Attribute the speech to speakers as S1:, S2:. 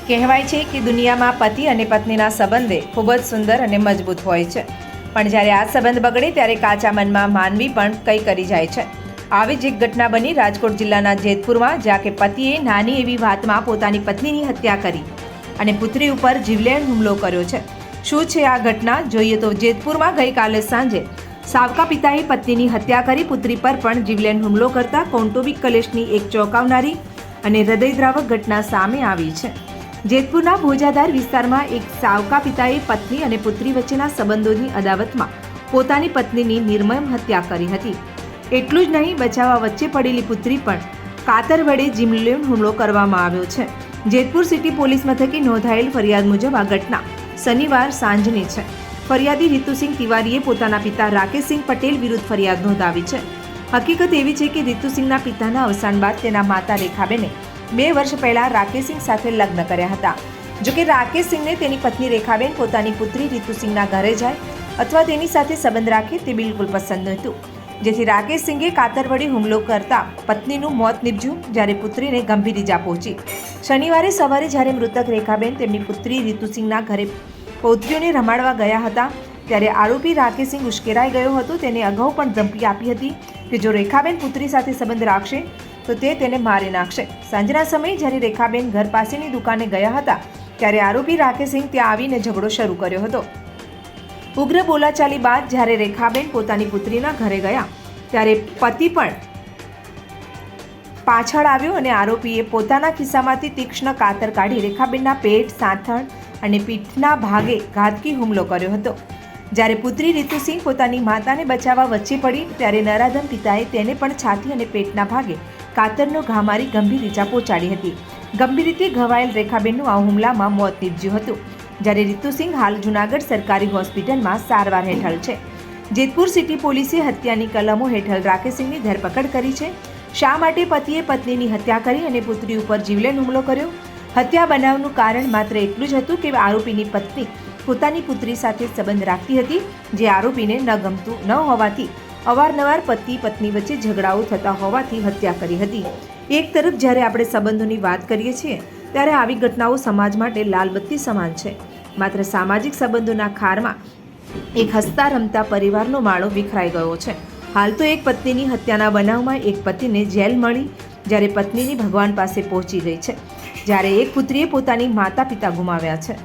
S1: કહેવાય છે કે દુનિયામાં પતિ અને પત્નીના સંબંધે ખૂબ જ સુંદર અને મજબૂત હોય છે, પણ જ્યારે આ સંબંધ બગડે ત્યારે કાચા મનમાં માનવી પણ કંઈ કરી જાય છે. આવી જ એક ઘટના બની રાજકોટ જિલ્લાના જેતપુરમાં, જ્યાં કે પતિએ નાની એવી વાતમાં પોતાની પત્નીની હત્યા કરી અને પુત્રી ઉપર જીવલેણ હુમલો કર્યો છે. શું છે આ ઘટના? જોઈએ તો જેતપુરમાં ગઈકાલે સાંજે સાવકા પિતાએ પત્નીની હત્યા કરી પુત્રી પર પણ જીવલેણ હુમલો કરતા કૌટુંબિક કલેશની એક ચોંકાવનારી અને હૃદયદ્રાવક ઘટના સામે આવી છે. જેતપુરના ભોજાદાર વિસ્તારમાં એક સાવકા પિતાએ પત્ની અને પુત્રી વચ્ચેના સંબંધોની અદાવતમાં પોતાની પત્નીની નિર્મમ હત્યા કરી હતી. એટલું જ નહીં, બચાવવા વચ્ચે પડેલી પુત્રી પણ કાતર વડે જીવલેણ હુમલો કરવામાં આવ્યો છે. જેતપુર સિટી પોલીસ મથકે નોંધાયેલ ફરિયાદ મુજબ આ ઘટના શનિવાર સાંજની છે. ફરિયાદી રીતુસિંહ તિવારીએ પોતાના પિતા રાકેશસિંહ પટેલ વિરુદ્ધ ફરિયાદ નોંધાવી છે. હકીકત એવી છે કે રીતુસિંહના પિતાના અવસાન બાદ તેના માતા રેખાબેને 2 વર્ષ પહેલા રાકેશસિંહ સાથે લગ્ન કર્યા હતા. જોકે રાકેશસિંહને તેની પત્ની રેખાબેન પોતાની પુત્રી રીતુસિંહના ઘરે જાય અથવા તેની સાથે સંબંધ રાખે તે બિલકુલ પસંદ નહોતું, જેથી રાકેશસિંહે કાતર વડે હુમલો કરતા પત્નીનું મોત નીપજ્યું, જ્યારે પુત્રીને ગંભીર ઈજા પહોંચી. શનિવારે સવારે જ્યારે મૃતક રેખાબેન તેમની પુત્રી રીતુસિંહના ઘરે પૌત્રીઓને રમાડવા ગયા હતા ત્યારે આરોપી રાકેશસિંહ ઉશ્કેરાઈ ગયો હતો. તેને અગાઉ પણ ધમકી આપી હતી કે જો રેખાબેન પુત્રી સાથે સંબંધ રાખશે તો તે તેને મારી નાખશે. સાંજના સમયે જ્યારે રેખાબેન ઘર પાસેની દુકાને ગયા હતા ત્યારે આરોપી રાકેશસિંહ ત્યાં આવીને ઝઘડો શરૂ કર્યો હતો. ઉગ્ર બોલાચાલી બાદ જ્યારે રેખાબેન પોતાની પુત્રીના ઘરે ગયા ત્યારે પતિ પણ પાછળ આવ્યો અને આરોપીએ પોતાના ખિસ્સામાંથી તીક્ષ્ણ કાતર કાઢી રેખાબેનના પેટ, સાથળ અને પીઠના ભાગે ઘાતકી હુમલો કર્યો હતો. જ્યારે પુત્રી રીતુસિંહ પોતાની માતાને બચાવવા વચ્ચે પડી ત્યારે નરાધમ પિતાએ તેને પણ છાતી અને પેટના ભાગે કાતરનો ઘા મારી ગંભીર ઈજા પહોંચાડી હતી. ગંભીર રીતે ઘવાયેલ રેખાબેનનું આ હુમલામાં મોત નીપજ્યું હતું, જ્યારે રીતુસિંહ હાલ જૂનાગઢ સરકારી હોસ્પિટલમાં સારવાર હેઠળ છે. જેતપુર સિટી પોલીસે હત્યાની કલમો હેઠળ રાકેશસિંહની ધરપકડ કરી છે. શા માટે પતિએ પત્નીની હત્યા કરી અને પુત્રી ઉપર જીવલેણ હુમલો કર્યો? હત્યા બનાવનું કારણ માત્ર એટલું જ હતું કે આરોપીની પત્ની પોતાની પુત્રી સાથે સંબંધ રાખતી હતી, જે આરોપીને ન ગમતું ન હોવાથી અવારનવાર પતિ પત્ની વચ્ચે ઝઘડાઓ થતા હોવાથી હત્યા કરી હતી. એક તરફ જ્યારે આપણે સંબંધોની વાત કરીએ છીએ ત્યારે આવી ઘટનાઓ સમાજ માટે લાલબત્તી સમાન છે. માત્ર સામાજિક સંબંધોના ખારમાં એક હસતા રમતા પરિવારનો માળો વિખરાઈ ગયો છે. હાલ તો એક પત્નીની હત્યાના બનાવમાં એક પતિને જેલ મળી, જ્યારે પત્નીની ભગવાન પાસે પહોંચી ગઈ છે, જ્યારે એક પુત્રીએ પોતાની માતા પિતા ગુમાવ્યા છે.